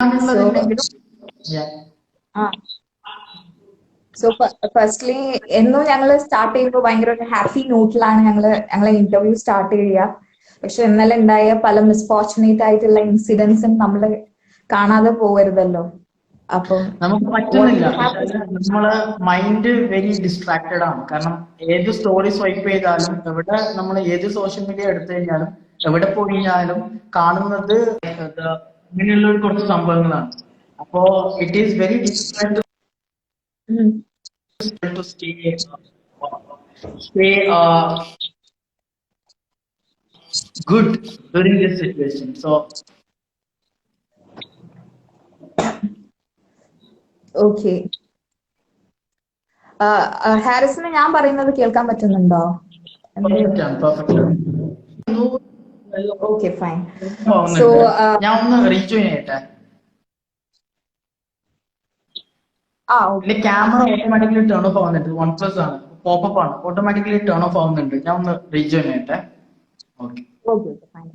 So, Yeah. so firstly, എന്നും ഞങ്ങൾ start ചെയ്യുമ്പോൾ ഭയങ്കര ഒരു ഹാപ്പി നോട്ടിലാണ് ഞങ്ങളെ ഇന്റർവ്യൂ സ്റ്റാർട്ട് ചെയ്യുക. പക്ഷെ ഇന്നലെ ഉണ്ടായ പല മിസ്ഫോർച്ചുനേറ്റ് ആയിട്ടുള്ള ഇൻസിഡൻസും നമ്മൾ കാണാതെ പോകരുതല്ലോ. അപ്പം നമുക്ക് പറ്റുന്നില്ല. നമ്മള് മൈൻഡ് വെരി ഡിസ്ട്രാക്റ്റഡ് ആണ്. കാരണം ഏത് സ്റ്റോറി സ്വൈപ്പ് ചെയ്താലും, എവിടെ നമ്മൾ ഏത് സോഷ്യൽ മീഡിയ എടുത്തു കഴിഞ്ഞാലും, എവിടെ പോയി കഴിഞ്ഞാലും കാണുന്നത് ഇങ്ങനെയുള്ള ഒരു കുറച്ച് സംഭവങ്ങളാണ്. അപ്പോ it is very difficult to stay good during this situation. So okay, ഹാരിസിന് ഞാൻ പറയുന്നത് കേൾക്കാൻ പറ്റുന്നുണ്ടോ? Okay, fine. സോ ഞാൻ ഒന്ന് റീജോയിൻ ചെയ്യട്ടെ. ക്യാമറ ഓട്ടോമാറ്റിക്കലി ടേൺ ഓഫ് ആവുന്നുണ്ട്. OnePlus ആണ്, പോപ്പപ്പ് ആണ്, ഓട്ടോമാറ്റിക്കലി ടേൺ ഓഫ് ആവുന്നുണ്ട്. ഞാൻ ഒന്ന് റീജോയിൻ ചെയ്യട്ടെ. Okay, fine.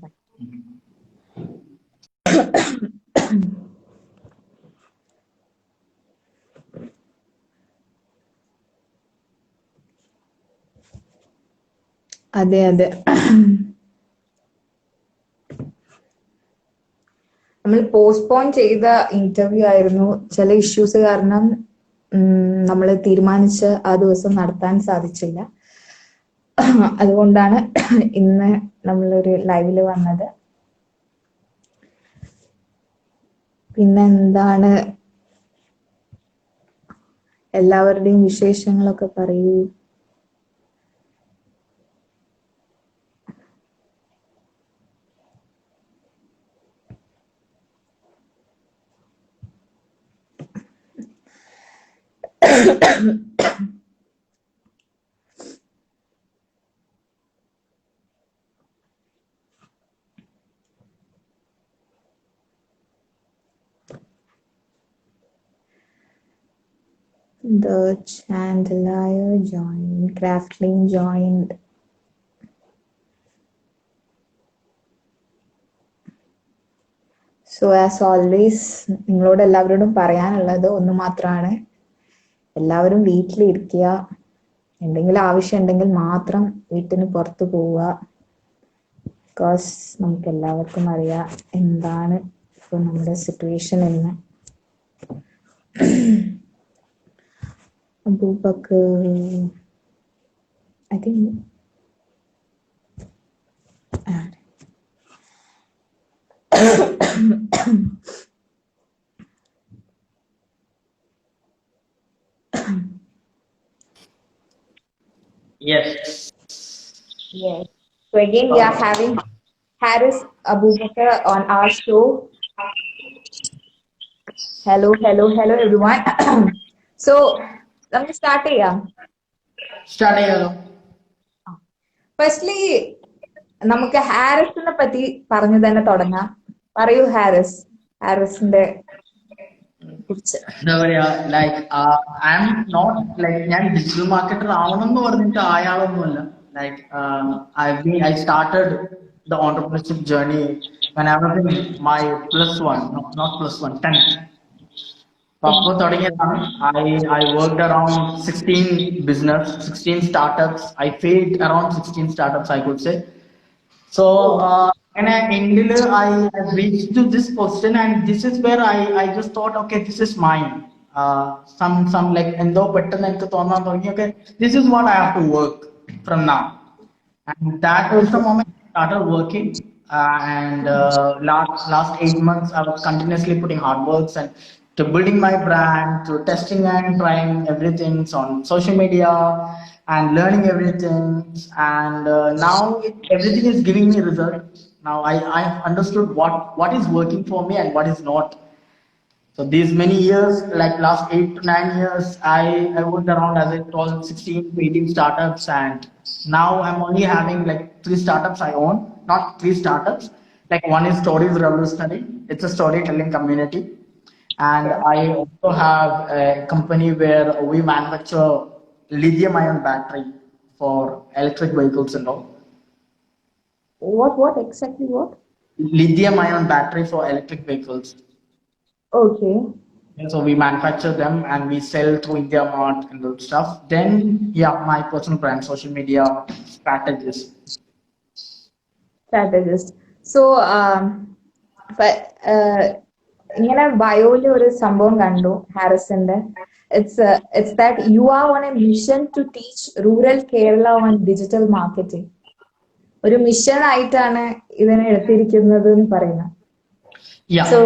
അതെ അതെ, നമ്മൾ പോസ്റ്റ്പോൺ ചെയ്ത ഇന്റർവ്യൂ ആയിരുന്നു. ചില ഇഷ്യൂസ് കാരണം നമ്മൾ തീരുമാനിച്ച് ആ ദിവസം നടത്താൻ സാധിച്ചില്ല. അതുകൊണ്ടാണ് ഇന്ന് നമ്മളൊരു ലൈവില് വന്നത്. പിന്നെ എന്താണ് എല്ലാവരുടെയും വിശേഷങ്ങളൊക്കെ പറയൂ. The Chandelier joined, Craftling joined. So as always നിങ്ങളോട് എല്ലാവരോടും പറയാനുള്ളത് ഒന്ന് മാത്രമാണ്, എല്ലാവരും വീട്ടിലിരിക്കുക. എന്തെങ്കിലും ആവശ്യം ഉണ്ടെങ്കിൽ മാത്രം വീട്ടിന് പുറത്തു പോവുക. ബിക്കോസ് നമുക്ക് എല്ലാവർക്കും അറിയാം എന്താണ് ഇപ്പൊ നമ്മുടെ സിറ്റുവേഷൻ എന്ന്. Abubakar, I think yes. Yes. So again, we are having Haris Abubakar on our show. Hello everyone. So നമുക്ക് സ്റ്റാർട്ട് ചെയ്യാം. സ്റ്റാർട്ട് ചെയ്യാലോ. ഫസ്റ്റ്ലി നമുക്ക് ഹാരിസിനെ പറ്റി പറഞ്ഞു തന്നെ തുടങ്ങാം. പറയൂ ഹാരിസിന്റെ കുറിച്ച്. എന്താ പറയാ, like I am not like ഞാൻ ഡിജിറ്റൽ മാർക്കറ്റർ ആവണം എന്ന് പറഞ്ഞിട്ട് ആയാളൊന്നുമല്ല. Like I started the entrepreneurship journey when I was in my +1, not +1, 10th. അപ്പൊ തുടങ്ങിയതാണ്. I worked around 16 business, 16 startups. I failed around 16 startups, I could say. So and India, I reached to this position, and this is where I just thought, okay, this is mine. Some like endo പെട്ടെന്ന് എനിക്ക് തോന്നാൻ തുടങ്ങി, okay, this is what I have to work from now. And that was the moment I started working. And last 8 months, I was continuously putting hard works and to building my brand, to testing and trying everything on social media and learning everything. And now everything is giving me results. Now I understood what is working for me and what is not. So these many years, like last 8 to 9 years, I worked around, as I told, 16 to 18 startups, and now I'm only having like 3 startups I own. Not 3 startups. Like one is Stories Revolutionary. It's a storytelling community, and I also have a company where we manufacture lithium-ion battery for electric vehicles and all. What exactly what? Lithium-ion battery for electric vehicles. Okay. And so we manufacture them and we sell through India Mart and those stuff. Then, yeah, my personal brand, social media strategist. Strategist. So, ഇങ്ങനെ ബയോയില് ഒരു സംഭവം കണ്ടു ഹാരിസിന്റെ. It's that you are on a mission to teach rural Kerala on digital marketing. ഒരു mission ആയിട്ടാണ് ഇതിനെ എടുത്തിരിക്കുന്നത് എന്ന് പറയുന്നത്. Yeah. So,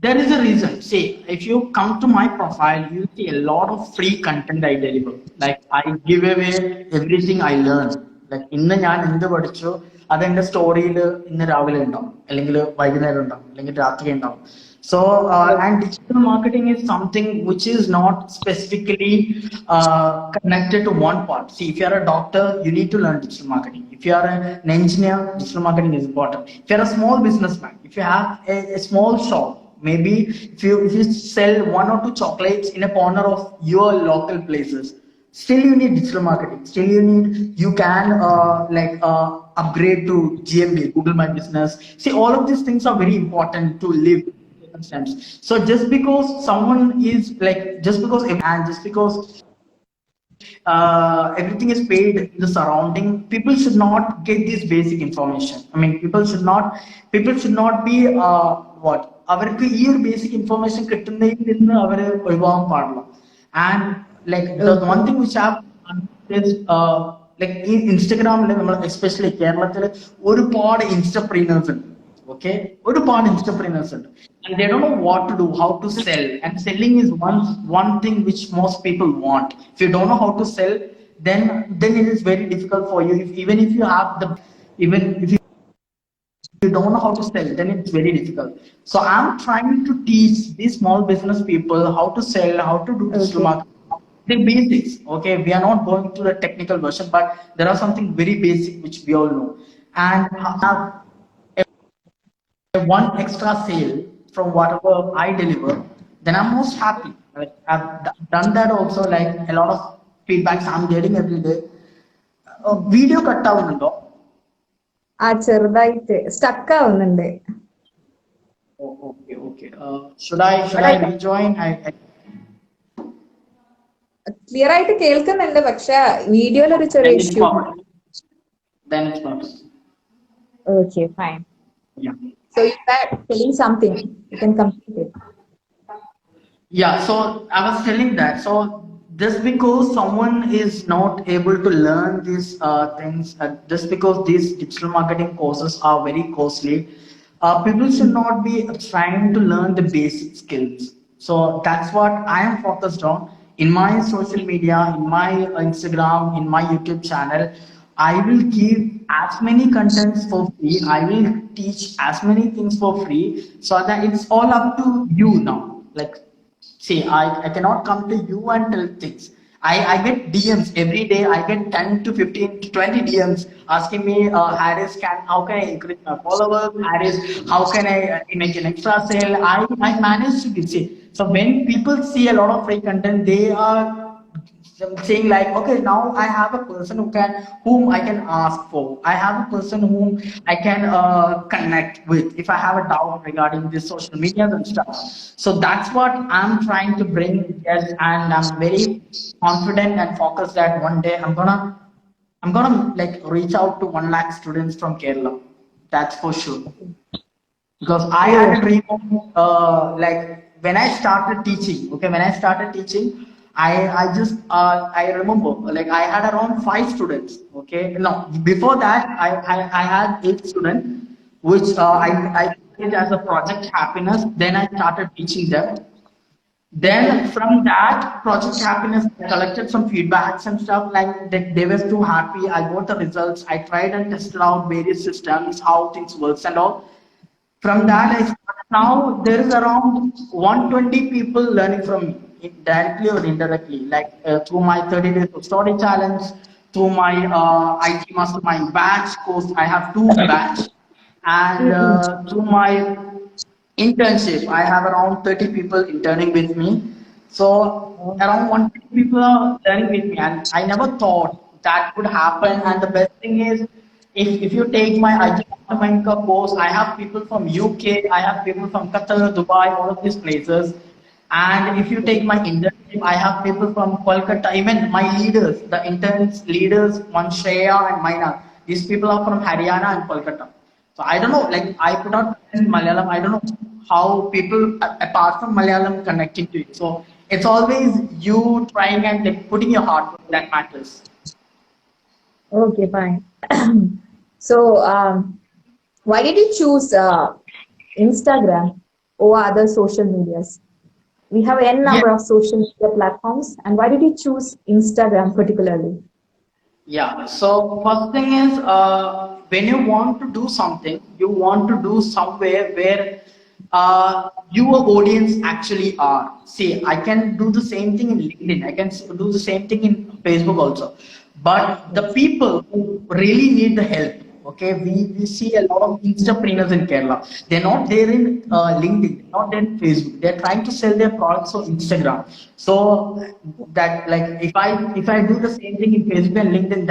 There is a reason. See, if you come to my profile, you see a lot of free content I deliver. Like I give away everything I learn. Like ഇന്ന് ഞാൻ എന്ത് പഠിച്ചോ അത് എന്റെ സ്റ്റോറിയിൽ ഇന്ന് രാവിലെ ഉണ്ടാവും, അല്ലെങ്കിൽ വൈകുന്നേരം ഉണ്ടാവും, അല്ലെങ്കിൽ രാത്രി ഉണ്ടാവും. So and digital marketing is something which is not specifically connected to one part. See, if you are a doctor, you need to learn digital marketing. If you are an engineer, digital marketing is important. If you are a small businessman, if you have a small shop, maybe if you sell one or two chocolates in a corner of your local places, still you need digital marketing. Still you can upgrade to GMB, Google My Business. See, all of these things are very important to live circumstance. So just because someone is like, just because and just because everything is paid in the surrounding, people should not get this basic information. I mean, people should not be what അവർക്ക് ഈ ഒരു basic information കിട്ടുന്നതിൽ നിന്ന് അവര് ഒഴിവാകാൻ പാടില്ല. And like the one thing which I've done is like ഈ ഇൻസ്റ്റഗ്രാമില് നമ്മൾ especially കേരളത്തില് ഒരുപാട് ഇൻസ്റ്റപ്രീനേഴ്സ് ഉണ്ട്. Okay, ഒരുപാട് entrepreneurs ഉണ്ട്, and they don't know what to do, how to sell, and selling is one thing which most people want. If you don't know how to sell, then it is very difficult for you. Even if you have even if you don't know how to sell, then it's very difficult. So I'm trying to teach these small business people how to sell, how to do digital marketing, the basics. Okay, we are not going to the technical version, but there are something very basic which we all know, and have one extra sale from whatever I deliver, then I'm most happy. Like I've done that also. Like a lot of feedbacks I'm getting every day. Video cut ആവുന്നുണ്ടോ? ആ ചെറുതായിട്ട് stuck ആവുന്നുണ്ട്. Okay. Should I rejoin? Clear ആയിട്ട് കേൾക്കുന്നുണ്ട്, പക്ഷെ വീഡിയോയിൽ ഒരു ചെറിയ issue. Then it's not. Okay, fine. Yeah. So you were telling something. You can complete it. Yeah, so I was telling that. So just because someone is not able to learn these things, just because these digital marketing courses are very costly, people should not be trying to learn the basic skills. So that's what I am focused on in my social media, in my Instagram, in my YouTube channel. I will give as many contents for free. I will teach as many things for free, so that it's all up to you now. Like, see, I cannot come to you and tell things. I get DMs every day. I get 10 to 15 to 20 DMs asking me, Harris, how can I increase my followers? Harris, how can I make an extra sale? I manage to get it. So when people see a lot of free content, they are saying like, okay, now I have a person whom I can ask for. I have a person whom I can connect with if I have a doubt regarding this social media and stuff. So that's what I'm trying to bring. Yes, and I'm very confident and focused that one day I'm gonna like reach out to 1 lakh students from Kerala. That's for sure. Because I had a dream of like when I started teaching. Okay, when I started teaching, I remember like I had around 5 students. Okay, no, before that I had 8 students, which I did as a project happiness. Then I started teaching them. Then from that project happiness, I collected some feedbacks and stuff like that. They were too happy. I got the results. I tried and tested out various systems, how things works and all. From that, now there is around 120 people learning from me, directly or indirectly, like through my 30 days of story challenge, through my IT mastermind batch course. I have 2 batch, and through my internship, I have around 30 people interning with me. So around 150 people are learning with me, and I never thought that would happen. And the best thing is, if you take my IG Banker post, I have people from UK, I have people from Qatar, Dubai, all of these places. And if you take my internship, I have people from Kolkata, even my leaders, the interns leaders, one Shreya and Maina. These people are from Haryana and Kolkata. So I don't know, like I put out in Malayalam, I don't know how people apart from Malayalam connecting to it. So it's always you trying and like putting your heart work that matters. Okay, fine. So, why did you choose Instagram over other social medias? We have n Yeah. number of social media platforms, and why did you choose Instagram particularly? Yeah. So first thing is, when you want to do something, you want to do somewhere where your audience actually are. See, I can do the same thing in LinkedIn. I can do the same thing in Facebook also. But the Yes. people who really need the help, okay, we see a lot of entrepreneurs in Kerala. They're not there in LinkedIn, they're not there in Facebook. They're trying to sell their products on Instagram. So that like if I do the same thing in Facebook and LinkedIn,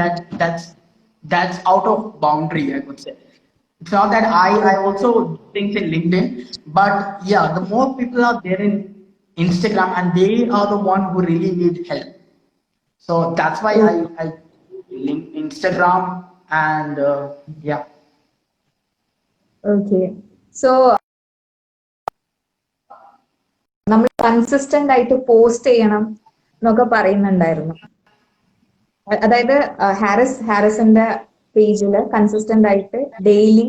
that's out of boundary, I would say. It's not that I also do things in LinkedIn, but yeah, the more people are there in Instagram and they are the one who really need help. So that's why Okay. I link Instagram and yeah. Okay. So, നമ്മൾ consistent ആയിട്ട് post ചെയ്യണം എന്നൊക്കെ പറയുന്നുണ്ടായിരുന്നു. അതായത് ഹാരിസിന്റെ പേജിൽ consistent ആയിട്ട് daily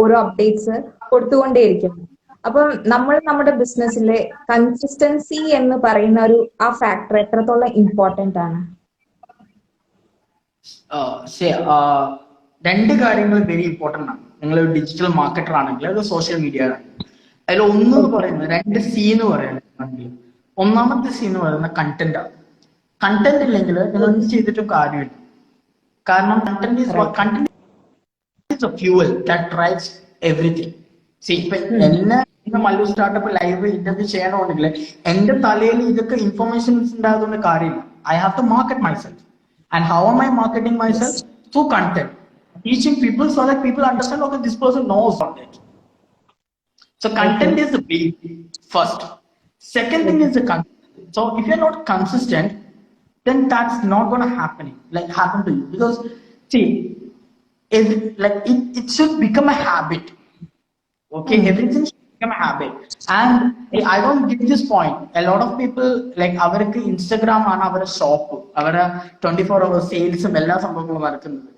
ഓരോ updates കൊടുത്തുകൊണ്ടേയിരിക്കുന്നു. അപ്പം നമ്മൾ നമ്മുടെ ബിസിനസ്സിലെ കൺസിസ്റ്റൻസി എന്ന് പറയുന്ന ആ ഫാക്ടർ എത്രത്തോളം ഇമ്പോർട്ടന്റ് ആണ്? സേ രണ്ട് കാര്യങ്ങൾ വെരി ഇമ്പോർട്ടൻ്റ് ആണ്. നിങ്ങൾ ഒരു ഡിജിറ്റൽ മാർക്കറ്റർ ആണെങ്കിൽ അത് സോഷ്യൽ മീഡിയ ആണ്. അതിൽ ഒന്നെന്ന് ഓക്കെ. പറയുന്നത് രണ്ട് സി എന്ന് പറയുന്നത് ഒന്നാമത്തെ സി എന്ന് പറയുന്നത് കണ്ടന്റ് ആണ്. കണ്ടന്റ് ഇല്ലെങ്കിൽ നിങ്ങൾ എന്ത് ചെയ്തിട്ടും കാര്യമില്ല. കാരണം right. Content is a fuel that drives everything. See, ഇപ്പൊ എന്നെ ഇന്ന് മല്ലു സ്റ്റാർട്ടപ്പ് ലൈവ് ഇന്റർവ്യൂ ചെയ്യണമെന്നുണ്ടെങ്കിൽ എന്റെ തലയിൽ ഇതൊക്കെ ഇൻഫർമേഷൻസ് ഉണ്ടായതുകൊണ്ട് കാര്യമില്ല. I have to market myself. And how am I marketing myself? Yes. Through content. Teaching people so that people understand, okay, this person knows on it. So okay. content is the big first. Second thing okay. is the content. So if you're not consistent, then that's not gonna happen to you. Because see, if like it should become a habit. Okay, everything should become a habit. And I don't get this point. A lot of people like അവർക്ക് Instagram ആണ് അവരുടെ shop, അവരുടെ 24 hour സെയിൽസും എല്ലാ സംഭവങ്ങളും നടക്കുന്നത്.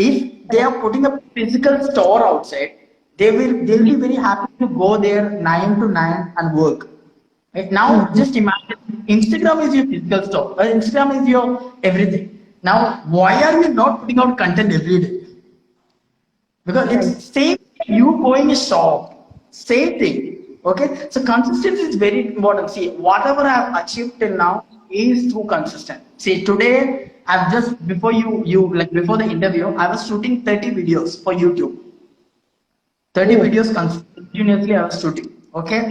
If they are putting a physical store outside, they'll be very happy to go there 9 to 9 and work. Right now, just imagine Instagram is your physical store. Instagram is your everything. Now, why are you not putting out content every day? Because it's right. same you going a shop, same thing. Okay, so consistency is very important. See, whatever I have achieved till now is through consistent. See, today I've just before you like before the interview, I was shooting 30 videos for YouTube. 30 oh. videos continuously I was shooting. Okay,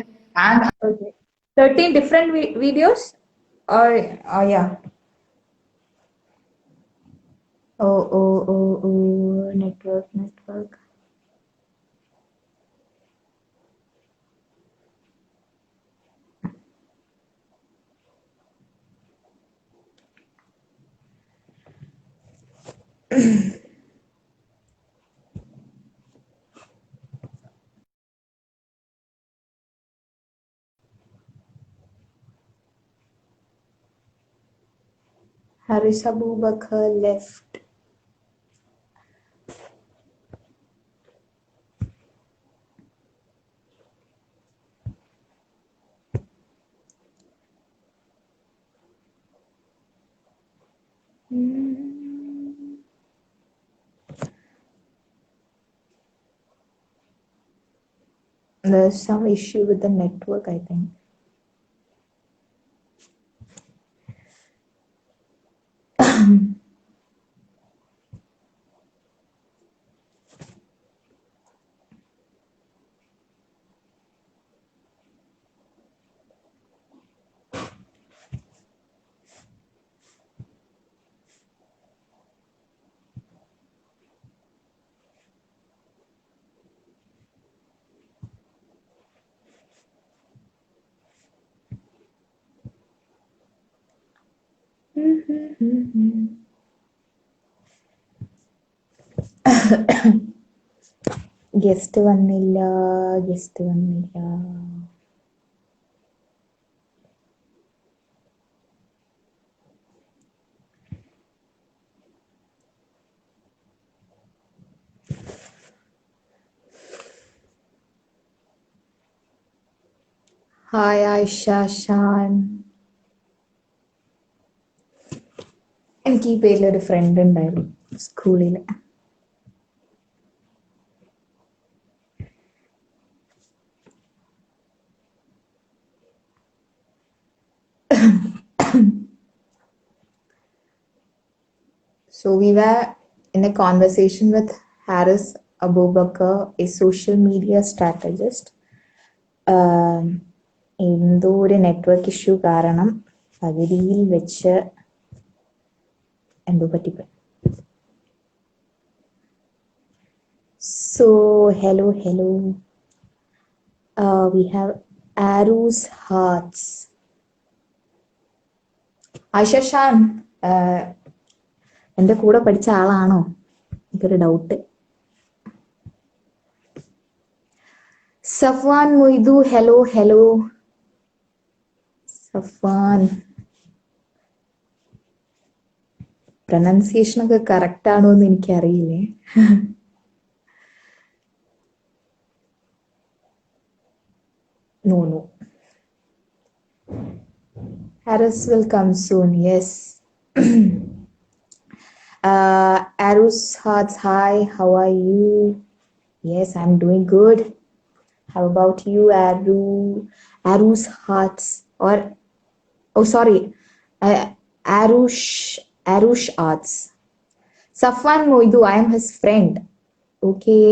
and Okay. 13 different videos? Or, oh, yeah. Oh, network. Haris Abubakar left. There's some issue with the network, I think. Guest വന്നില്ല, guest വന്നില്ല. Hi Ayisha Shaan. എനിക്ക് ഈ പേരിലൊരു front ഉണ്ടായിരുന്നു സ്കൂളിൽ. So we were in a conversation with Haris Abubakar, a social media strategist. എന്തോ ഒരു network issue കാരണം പകുതിയിൽ വെച്ച് എന്തോ പറ്റിപ്പോയി. So hello. We have Aru's Hearts. Ayisha Shaan എൻ്റെ കൂടെ പഠിച്ച ആളാണോ? എനിക്കൊരു doubt. Safwan Moidu, hello. Safwan, pronunciation ഒക്കെ കറക്റ്റ് ആണോ എന്ന് എനിക്കറിയില്ലേ. No. Harris will come soon, yes. Aru's Hearts, hi, how are you? Yes, I'm doing good. How about you, Aru's Hearts, or Arush Arts. Safwan Moidu, I am his friend. Okay.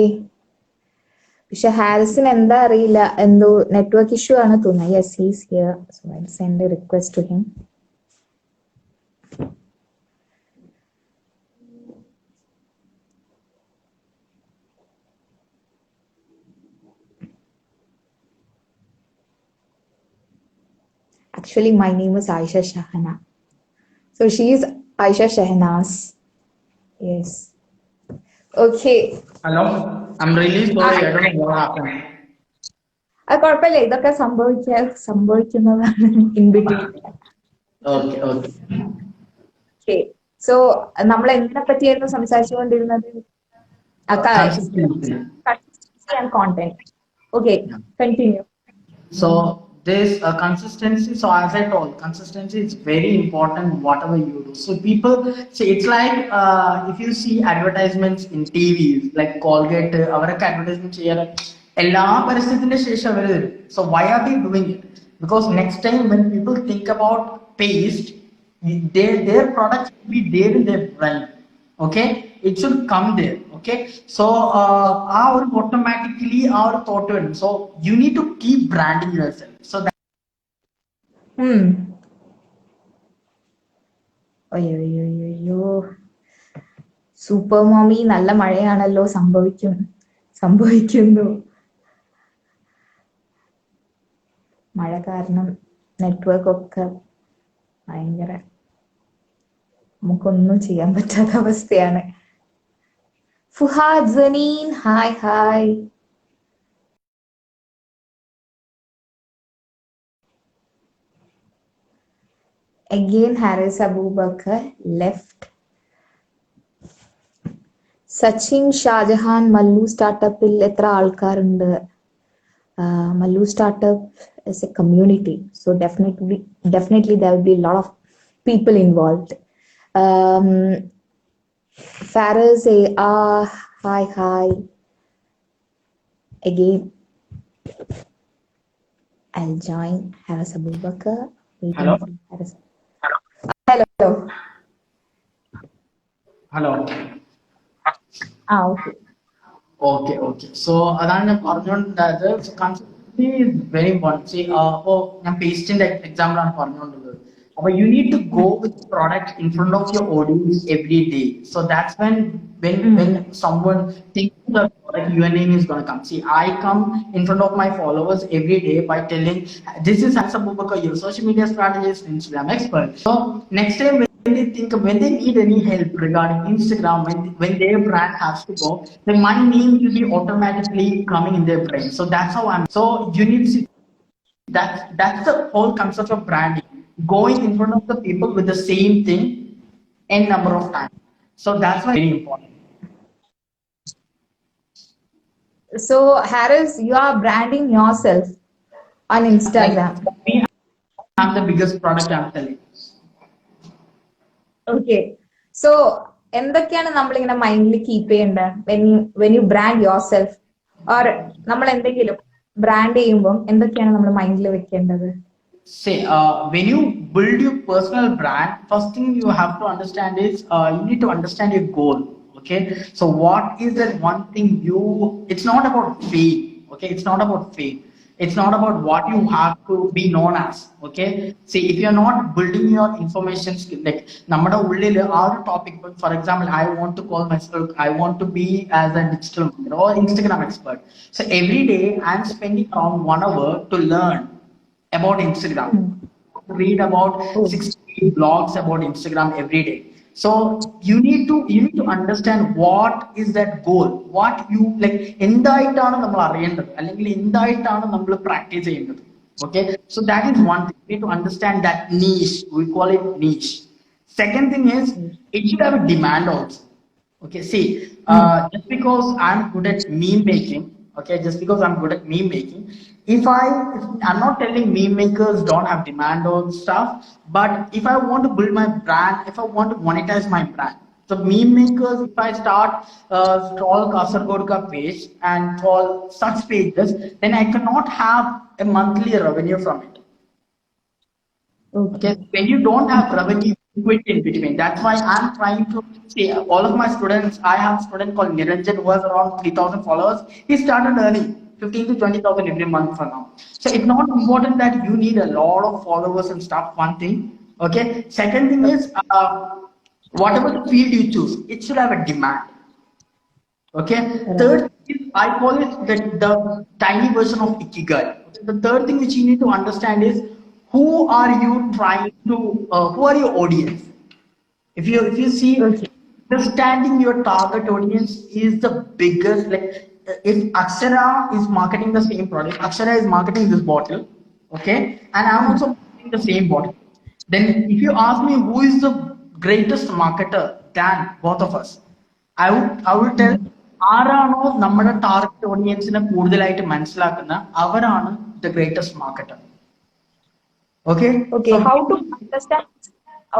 പക്ഷെ ഹാരിസിന് എന്താ അറിയില്ല, എന്തോ network issue ആണ് തോന്നുന്നത്. Yes, he's here, so I send a request to him. Actually, my name is Aisha Shahana. So she is Aisha Shahnaz. Yes. Okay. Hello. I'm really sorry. I don't know what happened. അത് കുഴപ്പമില്ല, ഇതൊക്കെ സംഭവിക്കുന്നതാണ് in between. Okay. So നമ്മൾ എന്തിനെ പറ്റിയായിരുന്നു സംസാരിച്ചുകൊണ്ടിരുന്നത്? Consistency and content. Okay, continue. So this consistency, so as I told, consistency is very important whatever you do. So people say it's like if you see advertisements in TVs like Colgate, avarke advertisement cheyara ella paristhithinte shesham avaru tharum. So why are they doing it? Because next time when people think about paste, their products will be there in their brain. Okay, it should come there. Okay, so our automatically our thought to it. So you need to keep branding yourself. So that അയ്യോ, super mommy, നല്ല മഴയാണല്ലോ. സംഭവിക്കുന്നു. മഴ കാരണം network ഒക്കെ ഭയങ്കര, നമുക്കൊന്നും ചെയ്യാൻ പറ്റാത്ത അവസ്ഥയാണ്. Fuhad Saneen, hi. Again, Haris Abubakar left. Sachin Shahjahan, Mallu Startup il etra aalkarundu. Mallu Startup is a community, so definitely there will be a lot of people involved. Faraz hi. Again, I'll join Haris Abubakar. Hello. Okay. So അതാണ് ഞാൻ പറഞ്ഞുകൊണ്ടത്. So consistency is very important. See, അപ്പോൾ ഞാൻ പേസ്റ്റിന്റെ example ആണ് പറഞ്ഞുകൊണ്ടുള്ളത്. But you need to go with the product in front of your audience every day. So that's when someone thinks the product, your name is going to come. See, I come in front of my followers every day by telling, this is Haris Abubakar, your social media strategist, Instagram expert. So next time they think, when they need any help regarding Instagram, when their brand has to go, then my name will be automatically coming in their brain. So that's how I'm. So you need to, that's the whole concept of branding. Going in front of the people with the same thing n number of times. So that's why it's very important. So, Harris, you are branding yourself on Like Instagram. for me, I'm the biggest product I'm selling. Okay. So, എന്തൊക്കെയാണ് നമ്മളിങ്ങനെ മൈൻഡിൽ keep ചെയ്യേണ്ടത് when you brand yourself or നമ്മൾ എന്തെങ്കിലും brand ചെയ്യുമ്പോൾ എന്തൊക്കെയാണ് നമ്മൾ മൈൻഡിൽ വെക്കേണ്ടത്? Say, when you build your personal brand, first thing you have to understand is you need to understand your goal. Okay, so what is that one thing you? It's not about fame. Okay, it's not about fame. It's not about what you have to be known as. Okay, see, if you're not building your information skill, like നമ്മുടെ ഉള്ളിൽ ആ ഒരു topic, for example, I want to call myself, I want to be as a digital marketer or Instagram expert. So every day I'm spending around 1 hour to learn about Instagram, read about 60 blogs about Instagram every day. So you need to understand what is that goal, what you like, എന്തായിട്ടാണ് നമ്മൾ അറിയേണ്ടത് അല്ലെങ്കിൽ എന്തായിട്ടാണ് നമ്മൾ practice ചെയ്യേണ്ടത്. Okay, so that is one thing. You need to understand that niche, we call it niche. Second thing is it should have a demand also. Okay, see, just because I'm good at meme making, okay, just because I'm good at meme making, if I'm not telling meme makers don't have demand or stuff, but if I want to build my brand, if I want to monetize my brand, so meme makers, if I start scroll Kasargod ka page and all such pages, then I cannot have a monthly revenue from it. Okay, when you don't have revenue, you quit in between. That's why I'm trying to see all of my students. I have a student called Niranjan who has around 3,000 followers. He started earning 15 to 20,000 every month for now. So it's not important that you need a lot of followers and stuff. One thing. Okay. Second thing is whatever the field you choose, it should have a demand. Okay. Third, I call it the tiny version of Ikigai. The third thing which you need to understand is who are you trying to, who are your audience? If you see, understanding your target audience is the biggest. Like if Akshara is marketing the same product, Akshara is marketing this bottle, okay, and I'm also marketing the same bottle. Then if you ask me who is the greatest marketer than both of us, I would tell ആരാണോ നമ്മുടെ target ഓഡിയൻസിനെ കൂടുതലായിട്ട് മനസ്സിലാക്കുന്ന അവരാണ് the greatest marketer. Okay. Okay. So, how to understand?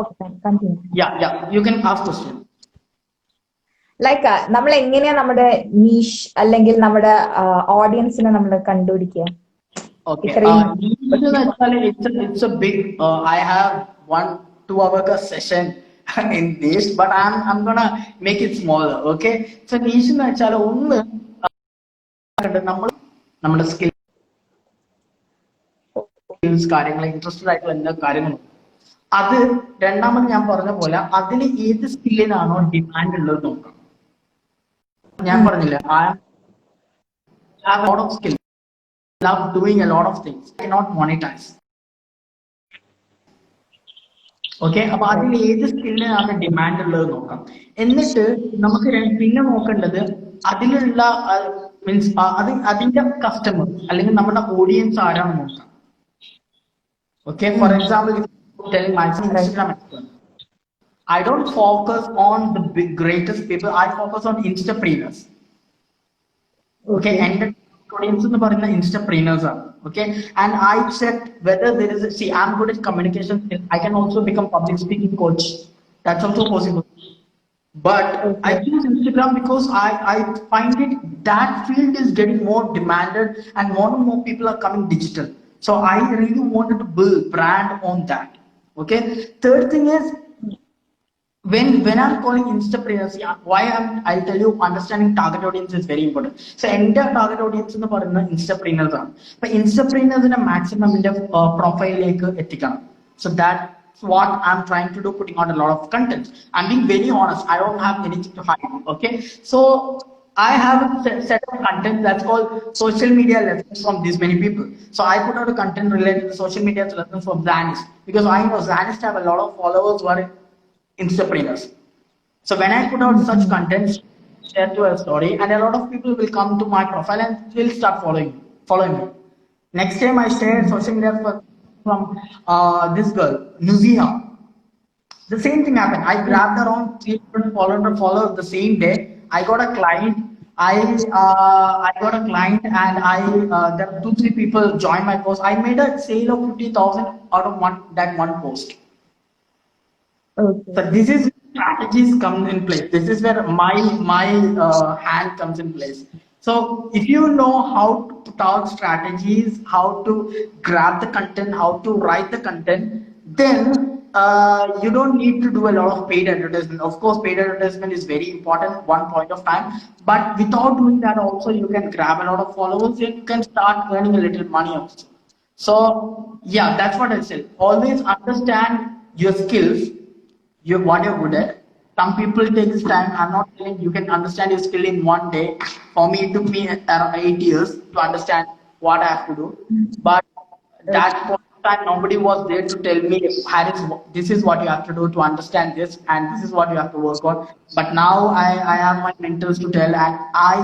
Okay, continue. Yeah. You can ask question. Like നമ്മൾ എങ്ങനെയാ നമ്മുടെ niche അല്ലെങ്കിൽ നമ്മുടെ ഓഡിയൻസിനെ നമ്മൾ കണ്ടുപിടിക്കുക? Okay. It's a big. I have 1-2 hour session in this, but I'm gonna make it smaller. Okay. So niche എന്ന് വെച്ചാൽ ഒന്ന് നമ്മുടെ സ്കിൽ കാര്യങ്ങൾ, ഇൻട്രസ്റ്റഡ് ആയിട്ടുള്ള എല്ലാ കാര്യങ്ങളും. അത് രണ്ടാമത് ഞാൻ പറഞ്ഞ പോലെ അതിൽ ഏത് സ്കില്ലിനാണോ ഡിമാൻഡ് ഉള്ളത് നോക്കാം. ഞാൻ പറഞ്ഞില്ല, I have a lot of skills, love doing a lot of things, I cannot monetize. Okay, അപ്പൊ അതിൽ ഏത് സ്കില്ലിനാണ് ഡിമാൻഡ് ഉള്ളത് നോക്കാം. എന്നിട്ട് നമുക്ക് പിന്നെ നോക്കേണ്ടത് അതിലുള്ള മീൻസ് അതിന്റെ കസ്റ്റമർ അല്ലെങ്കിൽ നമ്മുടെ ഓഡിയൻസ് ആരാണെന്ന് നോക്കാം. Okay, for example, if I'm telling myself Instagram expert, I don't focus on the greatest people. I focus on Instapreneurs. Okay, and the audience in the Instapreneurs are okay. And I checked whether there is see, I'm good at communication. I can also become public speaking coach. That's also possible. But I choose Instagram because I find it that field is getting more demanded and more people are coming digital. So I really wanted to build brand on that. Okay. Third thing is when I'm calling Instapreneurs, why I'll tell you understanding target audience is very important. So entire target audience in the Instapreneurs are. But Instapreneurs in a maximum in the profile ethical. So that's what I'm trying to do, putting out a lot of content. I'm being very honest. I don't have anything to hide. Okay. So I have a set of content that's called social media lessons from these many people. So I put out a content related to social media lessons from Zanist because I know Zanist have a lot of followers who are entrepreneurs. So when I put out such content, share to a story, and a lot of people will come to my profile and will start following me. Next time I shared social media from this girl, Nuziha. The same thing happened. I grabbed around 300, 400 followers the same day. I got a client. I got a client, and I there are 2 3 people joined my post. I made a sale of 50,000 out of one post. So Okay. this is strategies come in place. This is where my hand comes in place. So if you know how to put out strategies, how to grab the content, how to write the content, then you don't need to do a lot of paid advertisement. Of course, paid advertisement is very important one point of time, but without doing that also you can grab a lot of followers and you can start earning a little money also. So yeah, that's what I said. Always understand your skills, what you're good at. Some people take this time. I'm not saying you can understand your skill in one day. For me, it took me around 8 years to understand what I have to do. But Okay. that point of time, nobody was there to tell me, Harris, this is what you have to do to understand this, and this is what you have to work on. But now I have my mentors to tell, and I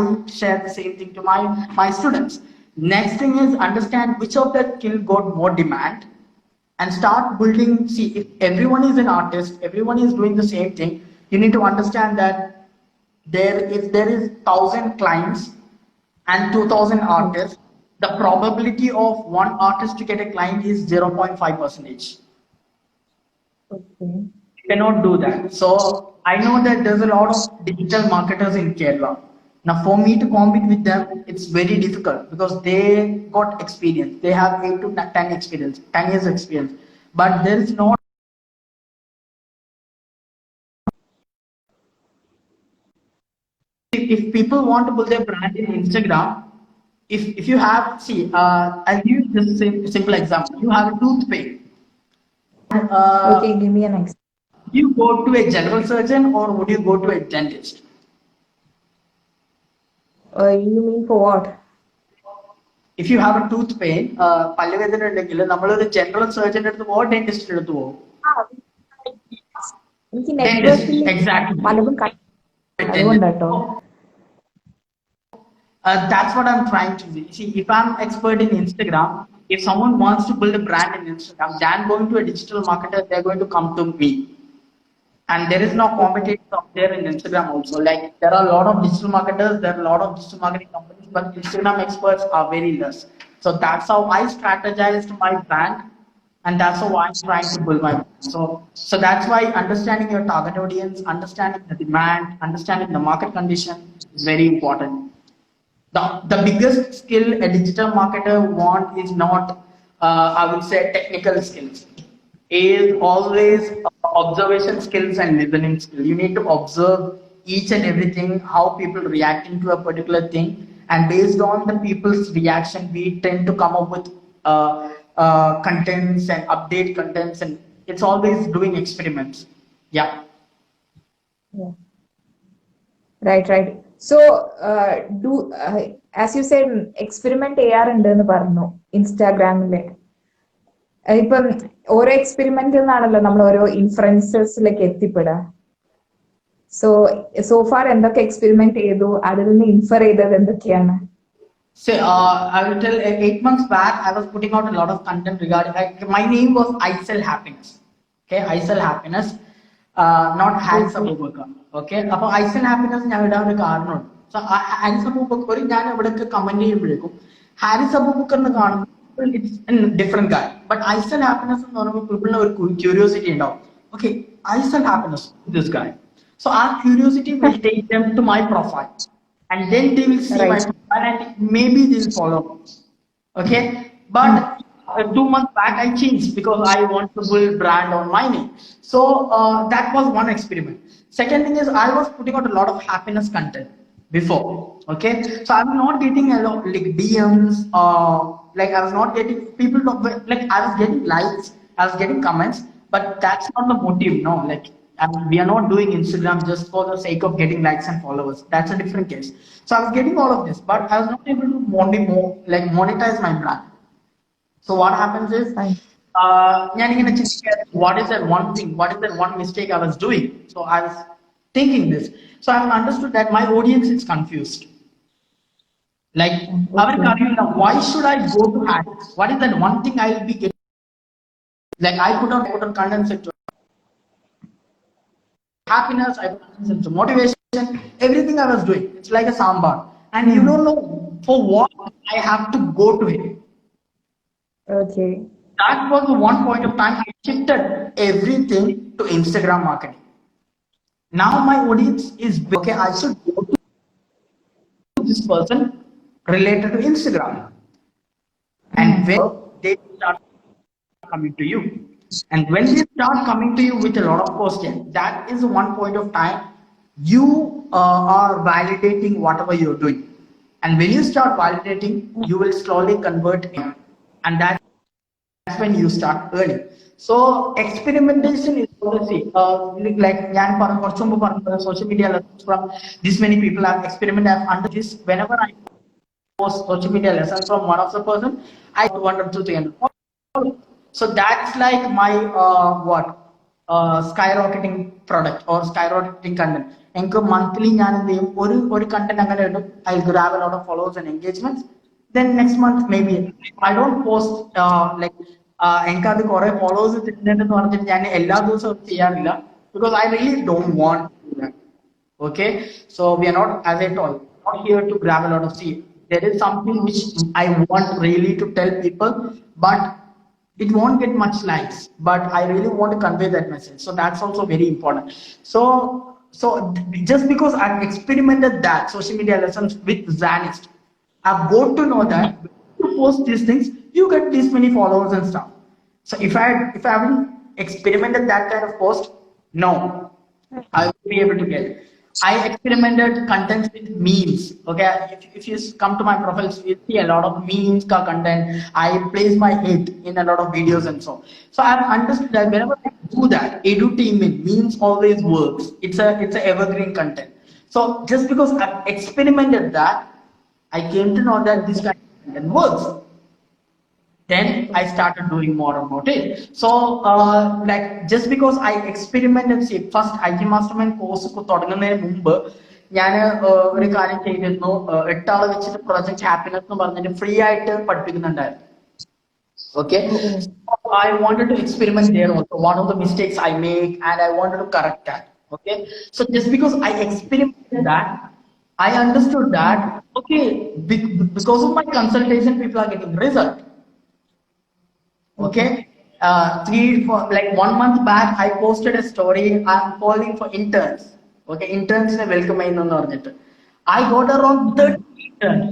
share the same thing to my students. Next thing is understand which of that skill got more demand and start building. See, if everyone is an artist, everyone is doing the same thing, you need to understand that if there is 1,000 clients and 2,000 artists, the probability of one artist to get a client is 0.5 percentage. Okay. You cannot do that. So I know that there's a lot of digital marketers in Kerala. Now, for me to compete with them, it's very difficult because they got experience. They have 8 to 10 experience, 10 years experience. But there is not. If people want to build their brand in Instagram, if you have, see, I'll give you this simple example. You have a tooth pain. Okay, Uh, give me an example. do you go to a general surgeon or would you go to a dentist? You mean for what? If you have a tooth pain, പല്ലുവേദന ഉണ്ടെങ്കിൽ നമ്മളൊരു general സർജന്റെ അടുത്ത് പോവോ ഡെന്റിസ്റ്റിന്റെ അടുത്ത് പോവോ? എനിക്ക് Dentist, നെറ്റ്വർക്കിൽ exactly. പലതും Dentist. അതുകൊണ്ടാട്ടോ. That's what I'm trying to do. See, if I'm expert in Instagram, if someone wants to build a brand in Instagram, then going to a digital marketer, they're going to come to me. And there is no Okay. competition out there in Instagram also. Like there are a lot of digital marketers, there are a lot of digital marketing companies, but Instagram experts are very less. So that's how I strategized my brand, and that's how I'm trying to build my brand. So that's why understanding your target audience, understanding the demand, understanding the market condition is very important. The biggest skill a digital marketer want is not I would say technical skills, is always observation skills and listening skill. You need to observe each and everything, how people reacting to a particular thing, and based on the people's reaction we tend to come up with contents and update contents, and it's always doing experiments. Yeah. Yeah. Right, right. So, as you said, experiment ചെയ്യാറുണ്ടെന്ന് പറഞ്ഞു ഇൻസ്റ്റാഗ്രാമില്. ഇപ്പം ഓരോ എക്സ്പെരിമെന്റിൽ നിന്നാണല്ലോ നമ്മൾ ഓരോ ഇൻഫ്ലുവൻസേഴ്സിലേക്ക് എത്തിപ്പെടുക. So far എന്തൊക്കെ experiment ചെയ്തു, അതിൽ നിന്ന് infer ചെയ്തത് എന്തൊക്കെയാണ്? So I will tell 8 months back, I was putting out a lot of content regarding, like, my name was I Sell Happiness. Okay, I Sell Happiness, not Harris Okay. Abubakar. Okay, അപ്പോൾ I Sell Happiness ഞാൻ ഇടാൻ ഒരു കാരണമുണ്ട്. So Haris Abubakar ഞാൻ എവിടെയൊക്കെ comment ചെയ്യുമ്പോഴേക്കും ഹാരിസ് അബൂബക്കർ എന്ന് കാണുമ്പോൾ it's different guy, but I Sell Happiness എന്ന് പറയുമ്പോൾ പീപ്പിളിന് ഒരു ക്യൂരിയോസിറ്റി ഉണ്ടാവും. Okay, I Sell Happiness, this guy. So our curiosity will take them to my profile, and then they will see my Right. profile and maybe they'll follow me. Okay, but 2 months back I changed because I want to build brand on my name. So that was one experiment. Second thing is I was putting out a lot of happiness content before. Okay, so I was not getting a lot like DMs, like I was not getting people like I was getting likes, I was getting comments, but that's not the motive. No, like we are not doing Instagram just for the sake of getting likes and followers. That's a different case. So I was getting all of this, but I was not able to monetize my brand. So what happens is, Fine. what is that one thing, what is that one mistake I was doing? So I was thinking this. So I understood that my audience is confused. Like, why should I go to hacks? What is that one thing I will be getting? Like, I put on content into happiness, I put on into motivation, everything I was doing. It's like a sambar. And you don't know for what I have to go to it. Okay. That was the one point of time I shifted everything to Instagram marketing. Now my audience is okay. I should go to this person related to Instagram, and when they start coming to you, and when they start coming to you with a lot of questions, that is one point of time you are validating whatever you're doing, and when you start validating, you will slowly convert in, and that's when you start earning. So experimentation is policy. Like social media lessons from this many people have experimented. I've under this whenever I post social media lessons from one of the person, I 100 to 300. So that's like my what skyrocketing product or skyrocketing content. എനിക്ക് monthly ഞാൻ എന്ത് ചെയ്യും ഒരു content അങ്ങനെ ഇടും. I'll grab a lot of followers and engagements. Then next month maybe I don't post like എനിക്ക് അത് കുറെ ഫോളോവേഴ്സ് കിട്ടുന്നുണ്ടെന്ന് പറഞ്ഞിട്ട് ഞാൻ എല്ലാ ദിവസവും ചെയ്യാറില്ല, because I really don't want to do that. Okay, so we are not, as I told, not here to grab a lot of seed. There is something which I want really to tell people, but it won't get much likes, but I really want to convey that message. So that's also very important. So just because I've experimented that social media lessons with Zanist, I've got to know that to post these things, you get this many followers and stuff. So if I haven't experimented that kind of post, no, I will be able to get. I experimented content with memes. Okay, if you come to my profiles, you see a lot of memes content. I place my head in a lot of videos and so. So I've understood that whenever I do that, edutainment memes always works. It's a evergreen content. So just because I've experimented that, I came to know that this kind of content works. Then I started doing more about it. So like just because I experimented, see, first IT Mastermind course തുടങ്ങുന്നതിന് മുമ്പ് ഞാൻ ഒരു കാര്യം ചെയ്തിരുന്നു. 8 ആളെ വെച്ചിട്ട് project happiness എന്ന് പറഞ്ഞിട്ട് ഫ്രീ ആയിട്ട് പഠിപ്പിക്കുന്നുണ്ടായിരുന്നു. Okay, I wanted to experiment there also. One of the mistakes I make, and I wanted to correct that. Okay, so just because I experimented that, I understood that okay, because of my consultation, people are getting result. Okay, like 1 month back, I posted a story. I'm calling for interns. Okay, interns in welcome in. I got around 30 interns.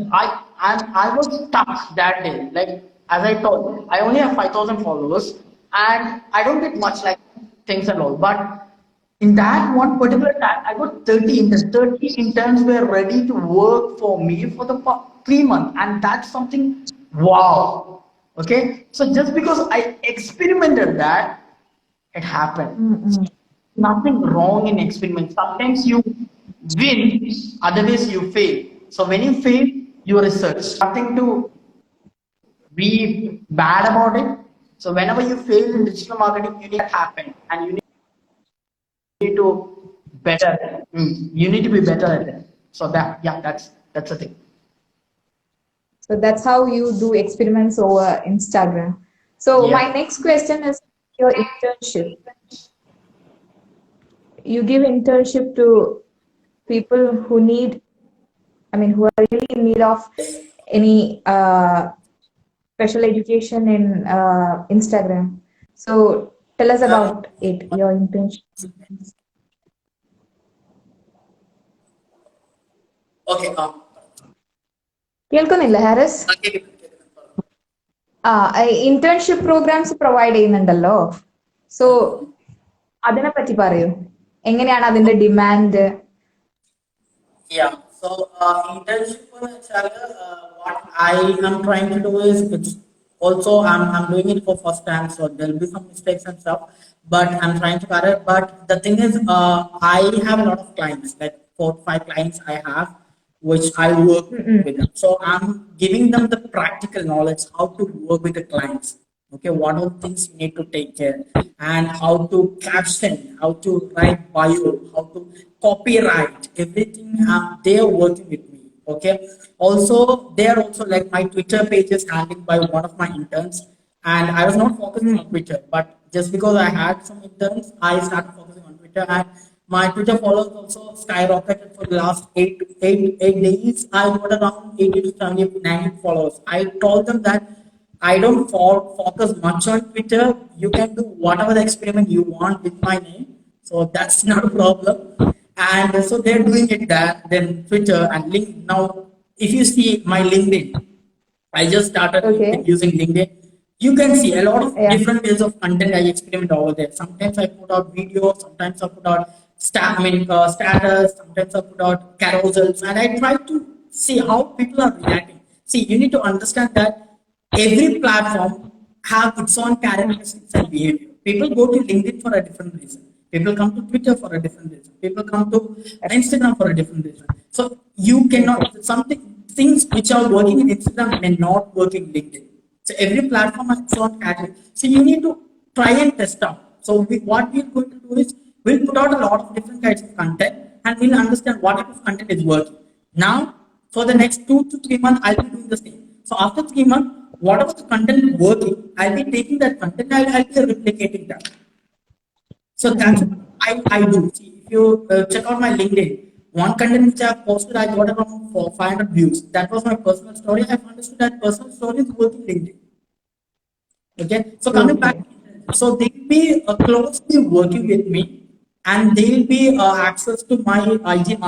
I was stuck that day. Like as I told, I only have 5,000 followers, and I don't get much like things and all. But in that one particular time, I got 30 interns. 30 interns were ready to work for me for the 3 months, and that's something wow. Okay, so just because I experimented that, it happened. Nothing wrong in experiment. Sometimes you win, otherwise you fail. So when you fail, you research. Nothing to be bad about it. So whenever you fail in digital marketing, you need to happen, and you need to better. You need to be better at it. So that's the thing. So that's how you do experiments over Instagram. So my next question is your internship. You give internship to people who need, who are really in need of any special education in Instagram. So tell us about it, your internship. Okay. കേൾക്കുന്നില്ല Haris? Internship programmes provide ചെയ്യുന്നുണ്ടല്ലോ, so അതിനെ പറ്റി പറയൂ. എങ്ങനെയാണ് അതിന്റെ demand? So internship what I am trying to do is, it's also I'm doing it for first time, so there'll be some mistakes and stuff, but I'm trying to correct. But the thing is, I have a lot of clients, like 4 or 5 clients I have, which I work with them. So I'm giving them the practical knowledge how to work with the clients. Okay, what are the things you need to take care, and how to caption, how to write bio, how to copyright, everything. They are working with me. Okay, also they are also like my Twitter page is handled by one of my interns, and I was not focusing on Twitter, but just because I had some interns, I started focusing on Twitter, and my Twitter followers also skyrocketed for the last 8 days. I got around 80 to 70, 90 followers. I told them that I don't focus much on Twitter. You can do whatever the experiment you want with my name. So that's not a problem. And so they're doing it that, then Twitter and LinkedIn. Now, if you see my LinkedIn, I just started Okay. using LinkedIn. You can see a lot of Yeah. different ways of content I experiment over there. Sometimes I put out videos, sometimes I put out status, sometimes I put out carousels, and I try to see how people are reacting. See, you need to understand that every platform have its own characteristics and behavior. People go to LinkedIn for a different reason. People come to Twitter for a different reason. People come to Instagram for a different reason. So you cannot something things which are working in Instagram may not work in LinkedIn. So every platform has its own category. So you need to try and test out. So what we're going to do is we'll put out a lot of different kinds of content and we'll understand what type of content is working. Now, for the next 2 to 3 months, I'll be doing the same. So after 3 months, whatever the content working, I'll be taking that content, I'll be replicating that. So that's what I do. See, if you check out my LinkedIn, one content which I posted, I got around 500 views. That was my personal story. I've understood that personal story is working LinkedIn. Okay, so coming back, Okay. so they'll be closely working with me, and they'll be access to my IG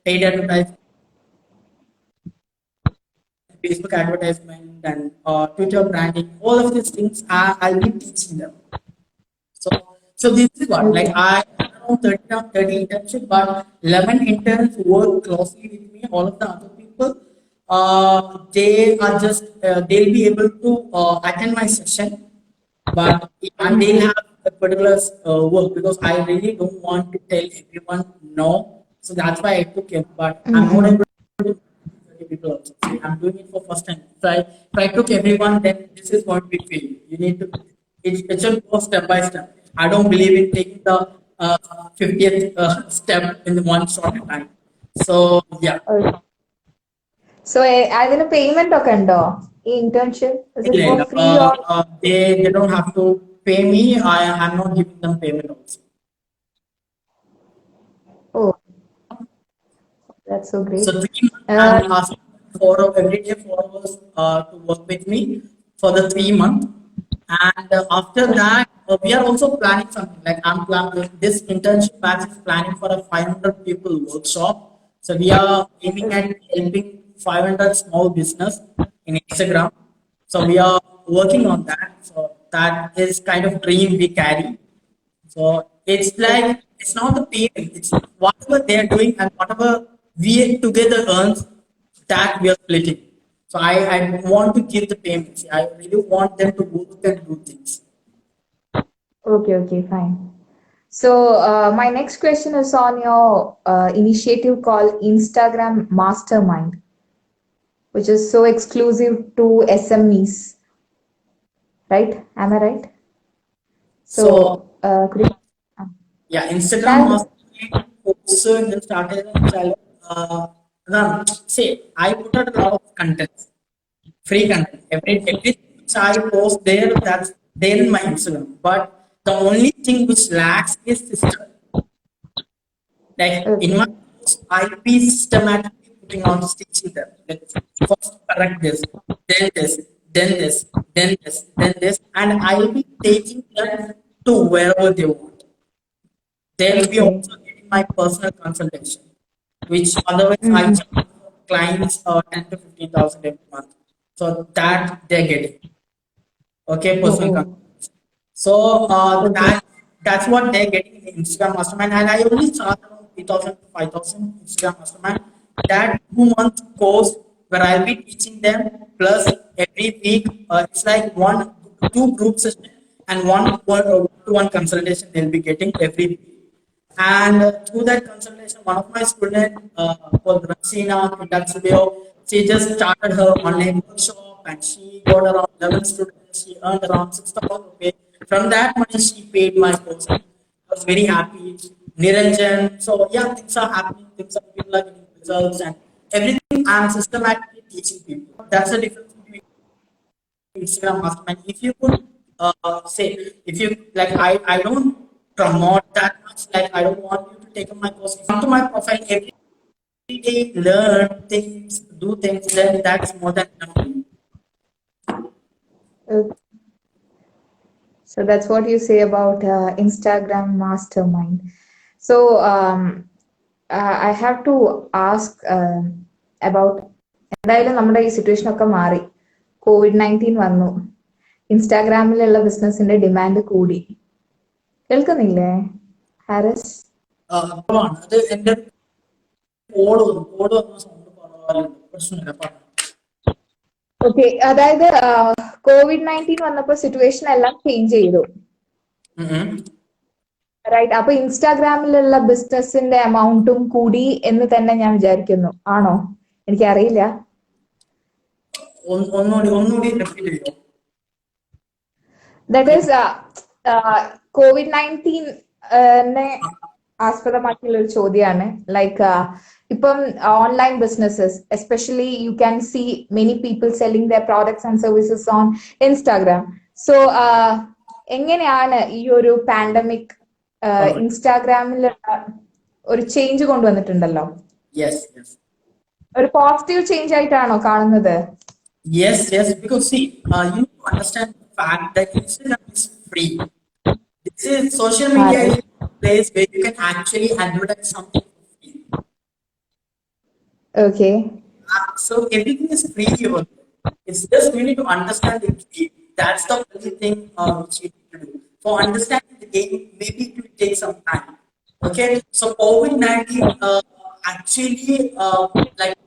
paid advertisement, Facebook advertisement, and Twitter branding. All of these things I'll be teaching them. So, so this is what like Okay. I had around 30 internship, but 11 interns work closely with me. All of the other people, they are just they'll be able to attend my session, but and they'll have a particular work because I really don't want to tell everyone no. So that's why I took him, but I'm not Mm-mm. able to 30 people also. See, I'm doing it for first time. If I took everyone, then this is going to be fail. You need to, it should go step by step. I don't believe in taking the 50th step in the one short time. So, yeah. Okay. So അതിന് payment ഒക്കെ ഉണ്ടോ ഈ internship? Is it ഇല്ല, for ഇല്ല. free or? They don't have to pay me. I'm not giving them payment also. Oh, that's so great. So 3 months, Uh, I'm asking for every day 4 hours to work with me for the 3 months, and after that we are also planning something. Like I'm planning this internship batch is planning for a 500 people workshop. So we are aiming at helping 500 small business in Instagram. So we are working on that. So that is kind of dream we carry. So it's like it's not the payment, it's whatever they're doing and whatever we together earns that we are splitting. So I want to give the payments. I really want them to work and do things. okay, okay, fine. So my next question is on your initiative called Instagram Mastermind, which is so exclusive to SMEs, right? Am I right? So So could you yeah, Instagram tell? Mastermind also then started a challenge. Say I put out a lot of content, free content. Everything which I post there, that's there in my Instagram. But the only thing which lacks is system. Like in my Okay, course, I'll be systematically putting on teaching them. Like first correct this, then this, then this, then this, then this, and I'll be taking them to wherever they want. They'll be okay. also getting my personal consultation, which otherwise I Mm-mm. charge clients 10 to 15,000 every month. So that they're getting. Okay, Oh, personal oh, consultation. So okay, that's what they're getting in the Instagram Mastermind, and I only charge around 3,000 to 5,000 Instagram Mastermind. That 2 month course where I'll be teaching them plus every week it's like two group session and one-to-one consultation they'll be getting every week. And through that consultation, one of my students called Rasina Kidatsubio, she just started her online workshop. and she got around 11 students. She earned around 6,000 rupees. From that money, she paid my course. I was very happy. Niranjan. So yeah, things are happening. Things are people are getting results and everything. I'm systematically teaching people. That's the difference between Instagram mastermind. If you could say, if you like, I don't promote that much. Like, I don't want you to take up my course. If you come to my profile every day, learn things, do things, then that's more than enough. Okay. So that's what you say about Instagram mastermind. So I have to ask about എന്തായാലും നമ്മുടെ ഈ situation ഒക്കെ മാറി. COVID-19 വന്നു. ഇൻസ്റ്റാഗ്രാമിലുള്ള ബിസിനസിന്റെ demand കൂടി. കേൾക്കുന്നില്ലേ ഹാരിസ്? അത് എന്റെ കോഡ് വന്ന സൗണ്ട് കുറവായിരുന്നു. പ്രശ്നമില്ല, പറഞ്ഞു. ഓക്കെ, അതായത് COVID-19 വന്നപ്പോൾ സിറ്റുവേഷൻ എല്ലാം ചേഞ്ച് ചെയ്തു. റൈറ്റ്. അപ്പൊ ഇൻസ്റ്റാഗ്രാമിലുള്ള ബിസിനസിന്റെ എമൗണ്ടും കൂടി എന്ന് തന്നെ ഞാൻ വിചാരിക്കുന്നു. ആണോ? എനിക്കറിയില്ല. ഒന്നുകൂടി റിപ്പീറ്റ് ചെയ്യോ? ദാറ്റ് ഈസ് COVID-19 ആസ്പദമാക്കിയുള്ള ഒരു ചോദ്യമാണ്. ലൈക്ക് ഇപ്പം online businesses especially you can see many people selling their products and services on Instagram. So എങ്ങനെയാണ് ഈ ഒരു പാൻഡമിക് ഇൻസ്റ്റാഗ്രാമിൽ ഒരു ചേഞ്ച് കൊണ്ടുവന്നിട്ടുണ്ടല്ലോ, ഒരു പോസിറ്റീവ് ചേഞ്ച് ആയിട്ടാണോ കാണുന്നത്? Yes, because see, you need to understand the fact that Instagram is free. This is social media is a place where you can actually advertise something for free. Okay. So everything is free here. It's just you need to understand the game. That's the only thing which you need to do. For understanding the game, maybe it will take some time. Okay, so COVID-19 actually like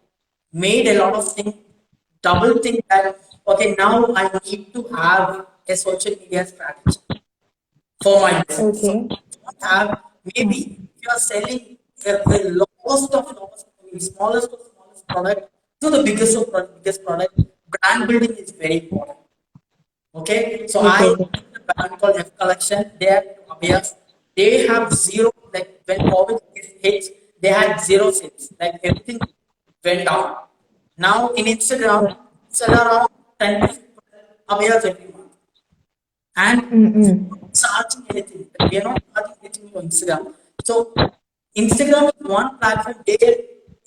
made a lot of things. Double think that okay, now I need to have a social media strategy for my business. Okay. So have maybe if you are selling the lowest of smallest of smallest product to the biggest of biggest product, brand building is very important. Okay, so I have a brand called F Collection. They are obvious. They have zero, like when COVID hits, they had zero sales. Like everything went down. Now in Instagram, sell around 10 to 15 appears every month. And charging anything. We are not charging anything on Instagram. So Instagram is one platform where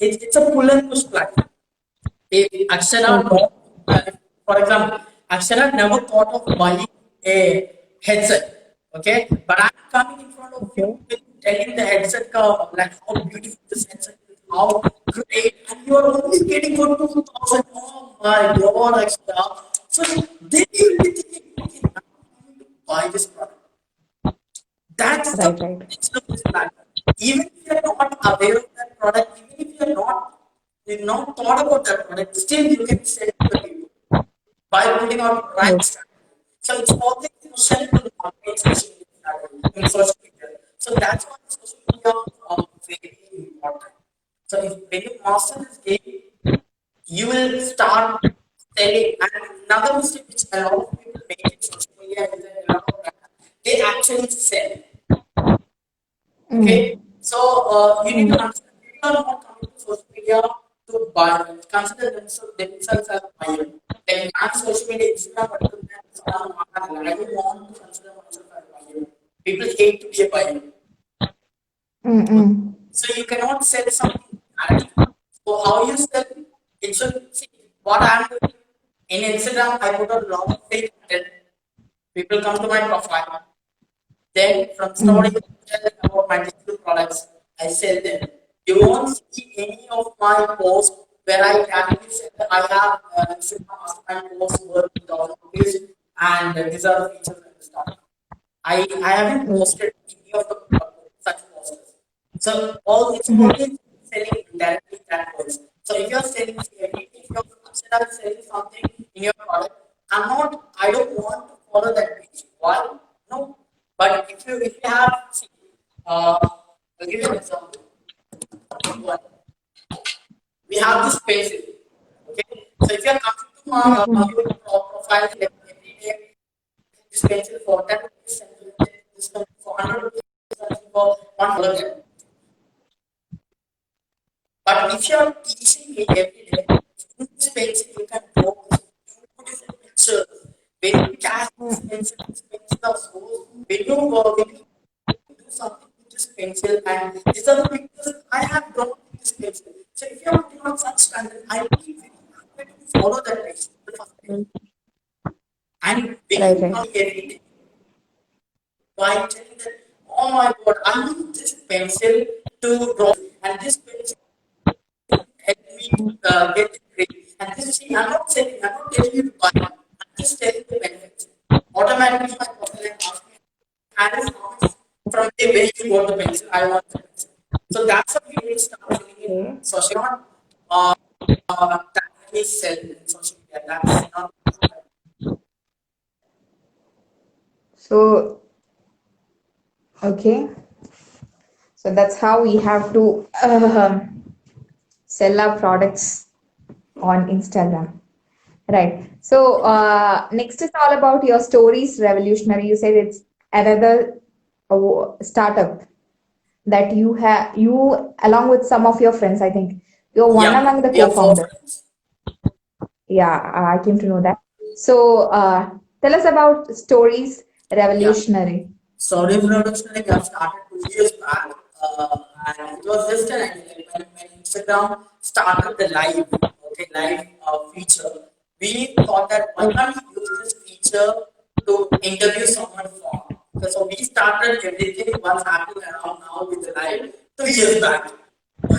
it's a pull and push platform. If Akshara, for example, Akshara never thought of buying a headset. Okay, but I'm coming in front of you telling the headset like how beautiful this headset is, how great, and you are only getting for 2,000. Oh my God, Akshara. So then you will be thinking, okay, I need to buy this product. That's the nature of this platform. Even if you are not aware of that product, even if you are not thought about that product, still you can sell to the people by putting on right strategy. So it's always essential to market in social media. So that's why social media is very important. So if when you master this game, you will start selling. And another mistake which a lot of people make in social media is that a lot of they actually sell. Okay, so you need to understand people are not coming to social media to buy. Consider themselves as a buyer. Like on social media, Instagram, I don't want to consider myself as a buyer. People hate to be a buyer. So you cannot sell something. So how you sell? It should see what I'm doing. In Instagram, I put a lot of fake content. People come to my profile. Then from starting about my digital products, I sell them. You won't see any of my posts where I actually say that I have Instagram mastermind posts worth 1,000 rupees and these are the features and stuff. I haven't posted any of the such posts. So all it's only selling directly that works. So if you're selling, if you're selling something in your product, I don't want to follow that page. Why? No. But if you have, see, I'll give you an example. We have this page. Okay. So if you're coming to profile every day. This pencil for 10 rupees, this pencil for 100 rupees, this pencil for $1. But if you are teaching me every day, in this pencil you can draw with beautiful pictures. When you catch this pencil are so when you do something with this pencil and these are the pictures I have drawn with this pencil. So if you are putting on such content, I will be very happy to follow that pencil, the first page. And when Right, you right. come every day by telling that, oh my god, I use this pencil to draw, and this pencil help me get the grade. And this see, I'm not telling you to buy, I'm just telling the benefits. Automatically, my profile asks me, Harris, how much from the way you got the pencil, I want the pencil. So that's how we need to start selling it. Okay. So she not directly sell in social media. That's not. So, okay. So that's how we have to sell our products on Instagram. Right. So next is all about your stories revolutionary. You said it's another startup that you along with some of your friends, I think. You're one Yeah, among the we are four co-founders. friends. Yeah, I came to know that. So tell us about stories Yeah. revolutionary. Sorry for understanding. I started 2 years back, and it was just an idea. Like when Instagram started the live feature, we thought that why can't we use this feature to interview someone for? So we started everything what's happening around now with the live 2 years back.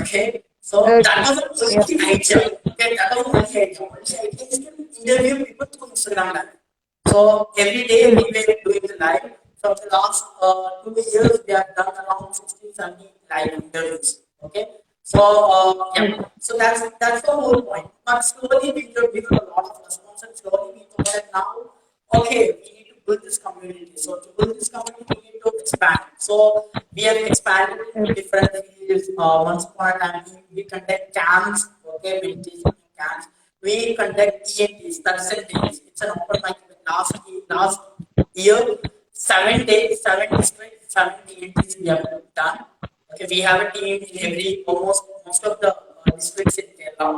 Okay, so Okay. that was the Yeah. only idea. Okay, that was the only idea. Only idea is to interview people through Instagram live. So every day we were doing the live. From the last 2 years, we have done around 60, 70 live interviews. Okay, so yeah, so that's the whole point. But slowly we got a lot of response, and slowly we thought that now, okay, we need to build this community. So to build this community, we need to expand. So we have expanded into different fields. Once upon a time, we conduct camps. Okay, meditation camps. We conduct ENTs, that's it. It's an open mic event. Last year, 7 days, 7 districts, 7 ENTs we have done. Okay, we have a team in every almost most of the districts in Kerala.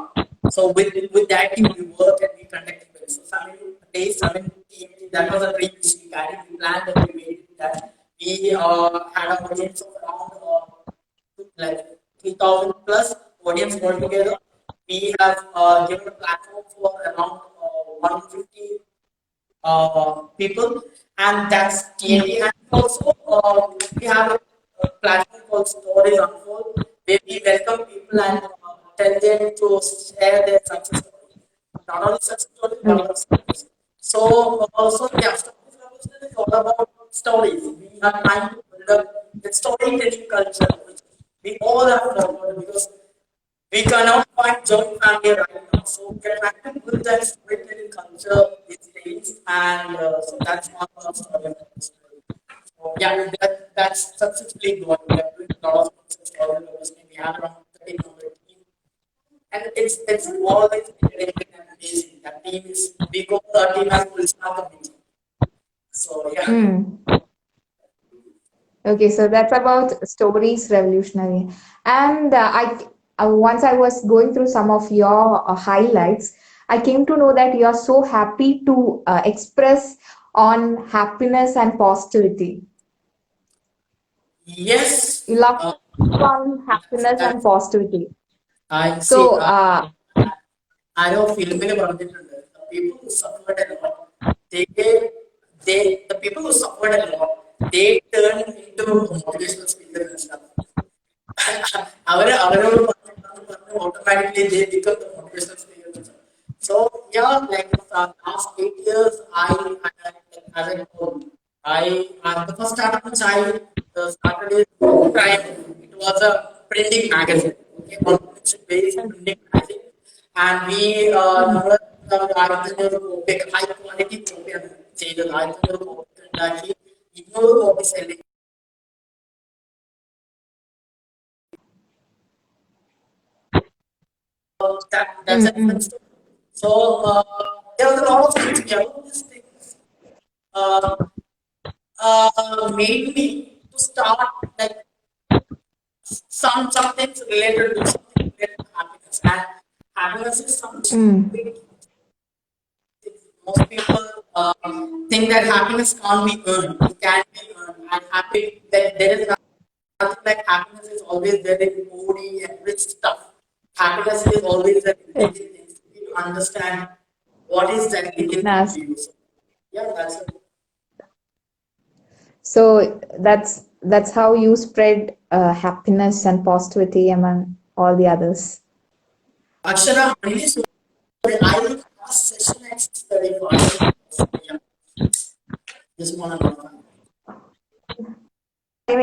So with that team we work and we conduct events. So 7 days, 7 ENTs, that was a dream which we carried. We planned and we made it that. We had an audience of around like 3,000 plus audience altogether. We have given a platform for around 150 people, and that's TNT. And also, we have a platform called Stories Unfold, where we welcome people and tell them to share their success stories. Not only success stories, but other stories. So, yeah, Stories Revolution is all about stories. We are trying to build up the storytelling culture, which we all have forgotten because we cannot find joint family right now. So we are trying to build that storytelling culture these days, and so that's one of our story. So yeah, that's successfully going. We are doing a lot of story. We have around 30 member team, and it's always entertaining and amazing. That team is we call our team as full stack community. So yeah. Hmm. Okay, so that's about stories revolutionary. And once I was going through some of your highlights, I came to know that you are so happy to express on happiness and positivity. Yes, You love uh, to speak on happiness and that's positivity. I see. So, ആരോ ഫിലിമിൽ പറഞ്ഞിട്ടുണ്ട് the people who suffered a lot they they the people who suffered a lot they turn into motivational speakers and stuff. അവരോട് പറഞ്ഞു automatically they become the motivational speakers and stuff. So yeah, like last 8 years as I told the first startup which I started is Prime. It was a printing magazine, okay, on based printing magazine. And we ആയിരത്തഞ്ഞൂറ് കോപ്പിയൊക്കെ high quality കോപ്പിയാണ് ചെയ്തത്. 1500 copy ഉണ്ടാക്കി 200 copy selling. That's a different story. So there was a lot of things. Yeah, all these things uh, made me to start like some things related to something related to happiness. And happiness is something Mm. big. Most people think that happiness can't be earned. It can be earned. And happy that there is nothing like happiness is always there in body and rich stuff. Happiness is always there in Yes. little things. You need to understand what is that little thing Nas. to you. So, yeah, that's it. So that's how you spread happiness and positivity among all the others. Akshara, I'm really sorry. I will have a session at 6:35. Yeah, just want to know.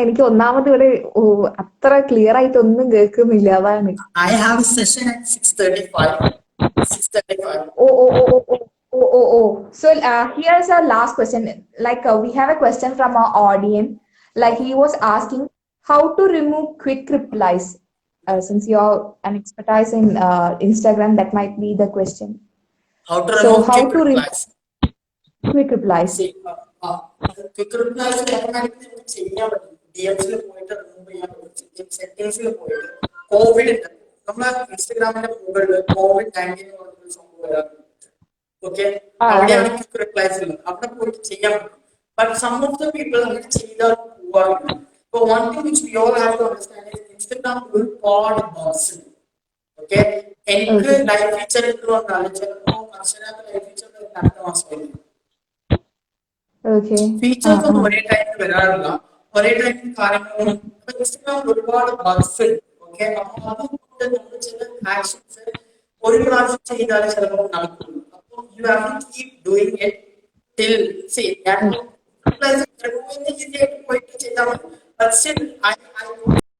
എനിക്ക് ഒന്നാമത് ഇവിടെ അത്ര clear ആയിട്ട് ഒന്നും കേൾക്കുന്നില്ല അതാണ്. I have a session at 6:35. 6:35. Oh. So here's our last question. Like we have a question from our audience. Like he was asking how to remove quick replies. Since you're an expertise in Instagram, that might be the question. How to So remove how quick to replies? quick replies? See, quick replies automatically നമുക്ക് ചെയ്യാൻ പറ്റും. DMs-ൽ പോയിട്ട് remove ചെയ്യാൻ പറ്റും. Settings-ൽ പോയിട്ട് Covid നമ്മളെ ഇൻസ്റ്റഗ്രാമിന്റെ മുകളിൽ COVID-19 എന്ന് പറഞ്ഞൊരു സംഭവം വരാറുണ്ട്. ഓക്കെ, അവിടെയാണ് ക്വിക്ക് റിപ്ലൈസ് ഉള്ളത്. അവിടെ പോയിട്ട് ചെയ്യാൻ പറ്റും. But some of the people അങ്ങനെ ചെയ്താൽ പോവാറില്ല. So one thing which we all have to understand is Instagram ഒരുപാട് bugs ഉണ്ട്. ഓക്കെ, എനിക്ക് ലൈഫ് ഫീച്ചർ ഇട്ടുകൊണ്ടാണ് ചിലപ്പോൾ മനുഷ്യനകത്ത് ലൈഫ് ഫീച്ചർ അടുത്ത മാസമായിരിക്കും. Okay. ഫീച്ചേഴ്സ് ഒന്നും ഒരേ ടൈമിൽ വരാറില്ല. ഒരേ ടൈമിൽ കാര്യങ്ങളും ഇൻസ്റ്റഗ്രാമിൽ ഒരുപാട് ബഗ്സ് ഉണ്ട്. ഓക്കെ, അപ്പൊ അതുകൊണ്ട് നമ്മൾ ചില ആക്ഷൻസ് ഒരു പ്രാവശ്യം ചെയ്താൽ ചിലപ്പോൾ നടക്കുള്ളൂ. അപ്പോൾ you have to keep doing it till see ഞാൻ ഈസി ആയിട്ട് പോയിട്ട് ചെയ്താൽ മതി. But still I